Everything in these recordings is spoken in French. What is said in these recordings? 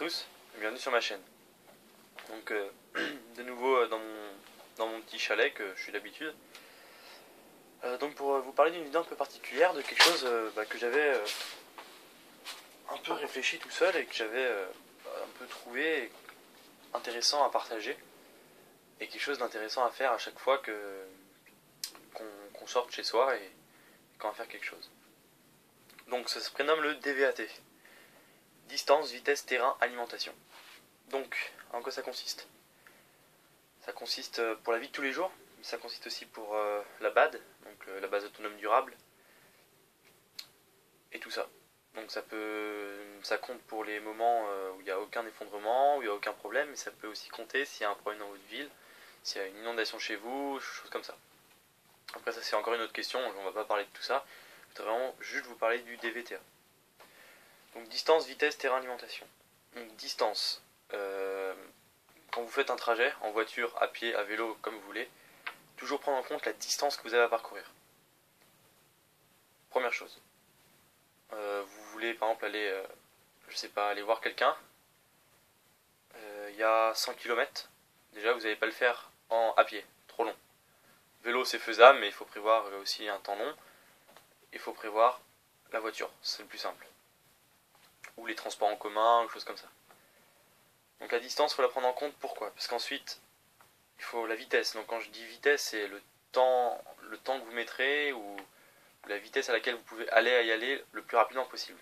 tous, bienvenue sur ma chaîne. Donc de nouveau dans mon petit chalet que je suis d'habitude. Donc pour vous parler d'une vidéo un peu particulière, de quelque chose que j'avais un peu réfléchi tout seul et que j'avais un peu trouvé intéressant à partager. Et quelque chose d'intéressant à faire à chaque fois qu'on sorte chez soi et qu'on va faire quelque chose. Donc ça se prénomme le DVAT. Distance, vitesse, terrain, alimentation. Donc, en quoi ça consiste? Ça consiste pour la vie de tous les jours, mais ça consiste aussi pour la BAD, donc la base autonome durable, et tout ça. Donc ça compte pour les moments où il n'y a aucun effondrement, où il n'y a aucun problème, mais ça peut aussi compter s'il y a un problème dans votre ville, s'il y a une inondation chez vous, choses comme ça. Après ça c'est encore une autre question, on va pas parler de tout ça, je voudrais vraiment juste vous parler du DVTA. Donc distance, vitesse, terrain, alimentation. Donc distance, quand vous faites un trajet, en voiture, à pied, à vélo, comme vous voulez, toujours prendre en compte la distance que vous avez à parcourir. Première chose. Vous voulez par exemple aller, je sais pas, aller voir quelqu'un, il y a 100 km, déjà vous n'allez pas le faire à pied, trop long. Vélo c'est faisable, mais il faut prévoir aussi un temps long. Il faut prévoir la voiture, c'est le plus simple. Ou les transports en commun, ou choses comme ça. Donc la distance, il faut la prendre en compte, pourquoi? Parce qu'ensuite, il faut la vitesse. Donc quand je dis vitesse, c'est le temps que vous mettrez, ou la vitesse à laquelle vous pouvez y aller le plus rapidement possible.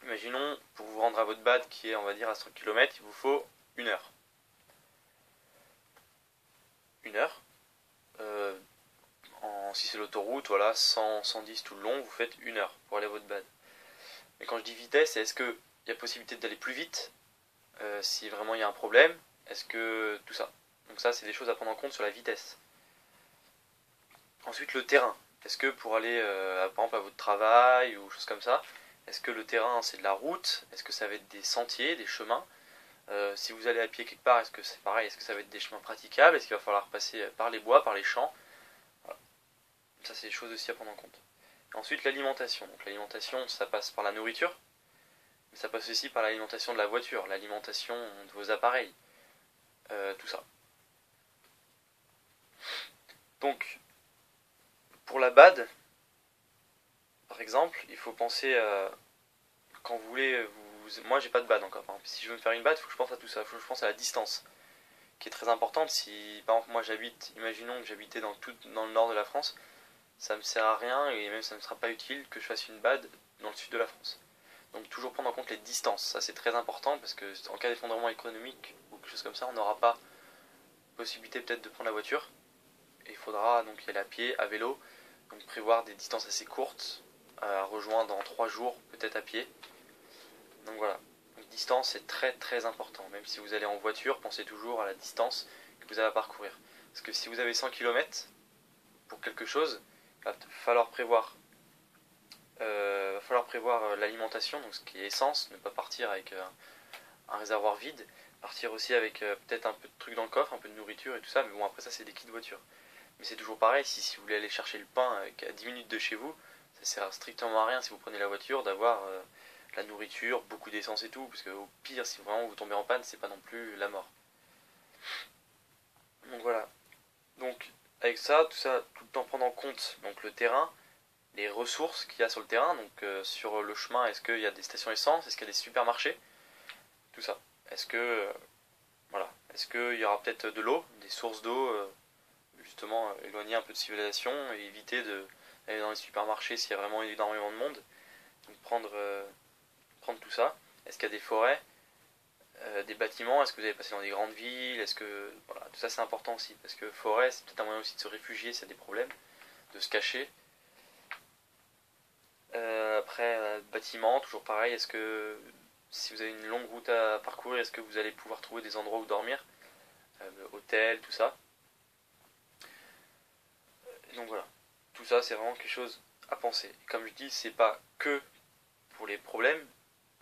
Imaginons, pour vous rendre à votre BAD qui est, on va dire, à 100 km, il vous faut 1 heure. 1 heure. Si c'est l'autoroute, voilà, 100, 110 tout le long, vous faites 1 heure pour aller à votre BAD. Mais quand je dis vitesse, est-ce qu'il y a possibilité d'aller plus vite si vraiment il y a un problème? Est-ce que tout ça? Donc ça, c'est des choses à prendre en compte sur la vitesse. Ensuite, le terrain. Est-ce que pour aller, par exemple, à votre travail ou choses comme ça, est-ce que le terrain, c'est de la route? Est-ce que ça va être des sentiers, des chemins? Si vous allez à pied quelque part, est-ce que c'est pareil? Est-ce que ça va être des chemins praticables? Est-ce qu'il va falloir passer par les bois, par les champs? Voilà. Ça, c'est des choses aussi à prendre en compte. Et ensuite, l'alimentation. Donc l'alimentation, ça passe par la nourriture, mais ça passe aussi par l'alimentation de la voiture, l'alimentation de vos appareils, tout ça. Donc, pour la BAD, par exemple, il faut penser quand vous voulez. Moi, j'ai pas de BAD encore. Par exemple, si je veux me faire une BAD, il faut que je pense à tout ça. Il faut que je pense à la distance, qui est très importante. Si, par exemple, moi j'habite, imaginons que j'habitais dans le nord de la France, ça me sert à rien et même ça ne sera pas utile que je fasse une BAD dans le sud de la France. Donc, toujours prendre en compte les distances. Ça, c'est très important parce que en cas d'effondrement économique ou quelque chose comme ça, on n'aura pas possibilité peut-être de prendre la voiture. Et il faudra donc y aller à pied, à vélo. Donc, prévoir des distances assez courtes à rejoindre dans 3 jours, peut-être à pied. Donc voilà, donc distance c'est très très important. Même si vous allez en voiture, pensez toujours à la distance que vous avez à parcourir. Parce que si vous avez 100 km pour quelque chose, il va falloir prévoir, l'alimentation, donc ce qui est essence, ne pas partir avec un réservoir vide, partir aussi avec peut-être un peu de trucs dans le coffre, un peu de nourriture et tout ça, mais bon après ça c'est des kits de voiture. Mais c'est toujours pareil, si vous voulez aller chercher le pain à 10 minutes de chez vous, ça sert strictement à rien si vous prenez la voiture d'avoir la nourriture, beaucoup d'essence et tout, parce que au pire, si vraiment vous tombez en panne, c'est pas non plus la mort. Donc voilà. Donc avec ça, tout le temps prendre en compte donc le terrain, les ressources qu'il y a sur le terrain, donc sur le chemin, est-ce qu'il y a des stations essence, est-ce qu'il y a des supermarchés, tout ça. Est-ce que voilà, est-ce qu'il y aura peut-être de l'eau, des sources d'eau, justement éloigner un peu de civilisation et éviter d'aller dans les supermarchés s'il y a vraiment énormément de monde. Donc prendre tout ça. Est-ce qu'il y a des forêts, des bâtiments? Est-ce que vous allez passer dans des grandes villes? Est-ce que voilà, tout ça c'est important aussi parce que forêt c'est peut-être un moyen aussi de se réfugier s'il y a des problèmes, de se cacher. Après bâtiments, toujours pareil. Est-ce que si vous avez une longue route à parcourir, est-ce que vous allez pouvoir trouver des endroits où dormir, hôtels, tout ça. Et donc voilà, tout ça c'est vraiment quelque chose à penser. Et comme je dis, c'est pas que pour les problèmes.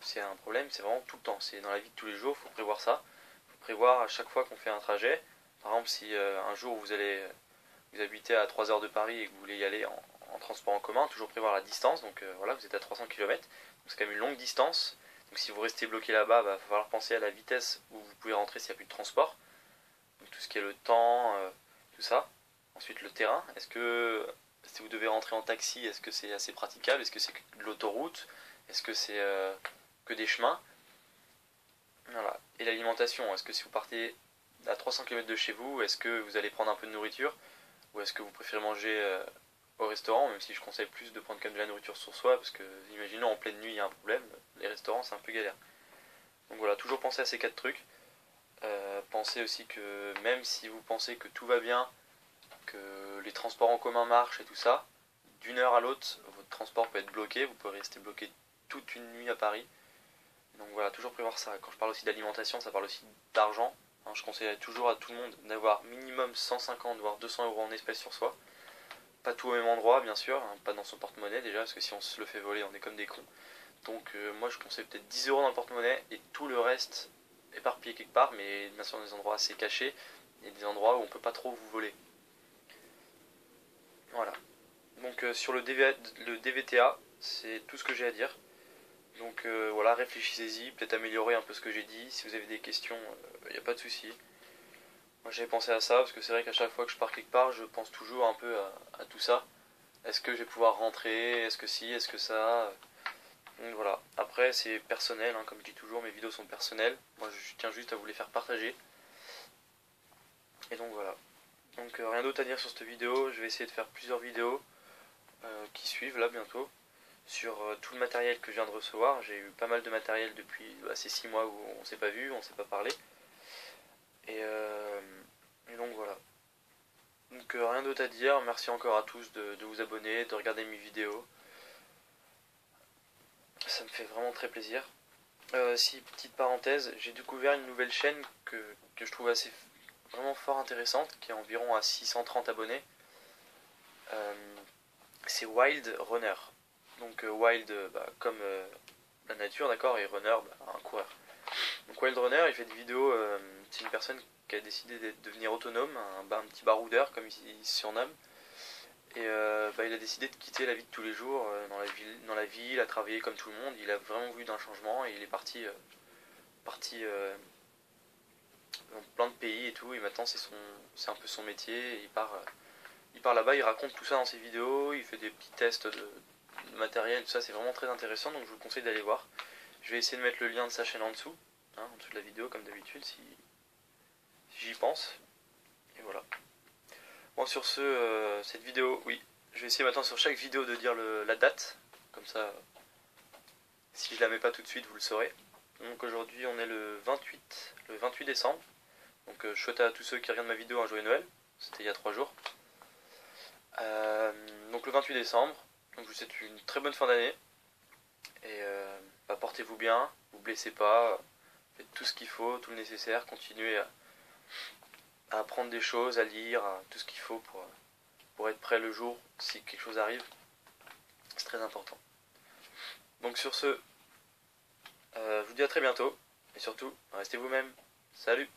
C'est un problème, c'est vraiment tout le temps. C'est dans la vie de tous les jours, il faut prévoir ça. Il faut prévoir à chaque fois qu'on fait un trajet. Par exemple, si un jour vous habitez à 3 heures de Paris et que vous voulez y aller en transport en commun, toujours prévoir la distance. Donc voilà, vous êtes à 300 km. Donc c'est quand même une longue distance. Donc si vous restez bloqué là-bas, il va falloir penser à la vitesse où vous pouvez rentrer s'il n'y a plus de transport. Donc tout ce qui est le temps, tout ça. Ensuite le terrain, est-ce que si vous devez rentrer en taxi, est-ce que c'est assez praticable? Est-ce que c'est de l'autoroute? Est-ce que c'est que des chemins? Voilà. Et l'alimentation, est-ce que si vous partez à 300 km de chez vous, est-ce que vous allez prendre un peu de nourriture? Ou est-ce que vous préférez manger au restaurant, même si je conseille plus de prendre quand même de la nourriture sur soi, parce que imaginons en pleine nuit il y a un problème, les restaurants c'est un peu galère. Donc voilà, toujours penser à ces quatre trucs. Pensez aussi que même si vous pensez que tout va bien, que les transports en commun marchent et tout ça, d'une heure à l'autre, votre transport peut être bloqué, vous pouvez rester bloqué toute une nuit à Paris. Donc voilà, toujours prévoir ça. Quand je parle aussi d'alimentation, ça parle aussi d'argent. Hein, je conseille toujours à tout le monde d'avoir minimum 150 voire 200 euros en espèces sur soi. Pas tout au même endroit, bien sûr, hein, pas dans son porte-monnaie déjà, parce que si on se le fait voler, on est comme des cons. Donc moi je conseille peut-être 10 euros dans le porte-monnaie et tout le reste éparpillé quelque part, mais bien sûr dans des endroits assez cachés et des endroits où on peut pas trop vous voler. Voilà. Donc sur le DVTA, c'est tout ce que j'ai à dire. Donc voilà, réfléchissez-y, peut-être améliorer un peu ce que j'ai dit. Si vous avez des questions, il n'y a pas de souci. Moi j'avais pensé à ça, parce que c'est vrai qu'à chaque fois que je pars quelque part, je pense toujours un peu à tout ça. Est-ce que je vais pouvoir rentrer? Est-ce que si? Est-ce que ça? Donc voilà. Après c'est personnel, hein, comme je dis toujours, mes vidéos sont personnelles. Moi je tiens juste à vous les faire partager. Et donc voilà. Donc rien d'autre à dire sur cette vidéo. Je vais essayer de faire plusieurs vidéos qui suivent là bientôt sur tout le matériel que je viens de recevoir. J'ai eu pas mal de matériel depuis ces 6 mois où on s'est pas vu, on s'est pas parlé. Et donc voilà. Donc rien d'autre à dire. Merci encore à tous de vous abonner, de regarder mes vidéos. Ça me fait vraiment très plaisir. Si, petite parenthèse, j'ai découvert une nouvelle chaîne que je trouve assez vraiment fort intéressante, qui est environ à 630 abonnés. Euh, c'est Wild Runner. Donc Wild comme la nature, d'accord, et Runner, un coureur. Donc Wild Runner, il fait des vidéos, c'est une personne qui a décidé de devenir autonome, un petit baroudeur comme il se surnomme. Et il a décidé de quitter la vie de tous les jours dans la ville, à travailler comme tout le monde. Il a vraiment voulu d'un changement et il est parti dans plein de pays et tout. Et maintenant c'est un peu son métier. Et il part là-bas, il raconte tout ça dans ses vidéos, il fait des petits tests de matériel, tout ça. C'est vraiment très intéressant. Donc je vous conseille d'aller voir. Je vais essayer de mettre le lien de sa chaîne en dessous, hein, en dessous de la vidéo comme d'habitude si j'y pense. Et voilà. Bon, sur ce, cette vidéo, oui, je vais essayer maintenant sur chaque vidéo de dire la date, comme ça, si je la mets pas tout de suite, vous le saurez. Donc aujourd'hui, on est le 28 décembre. Donc je souhaite à tous ceux qui regardent ma vidéo un joyeux Noël. C'était il y a 3 jours. Donc le 28 décembre. Donc je vous souhaite une très bonne fin d'année. Et portez-vous bien, vous blessez pas, faites tout ce qu'il faut, tout le nécessaire, continuez à apprendre des choses, à lire, tout ce qu'il faut pour être prêt le jour si quelque chose arrive. C'est très important. Donc sur ce, je vous dis à très bientôt. Et surtout, restez vous-même. Salut!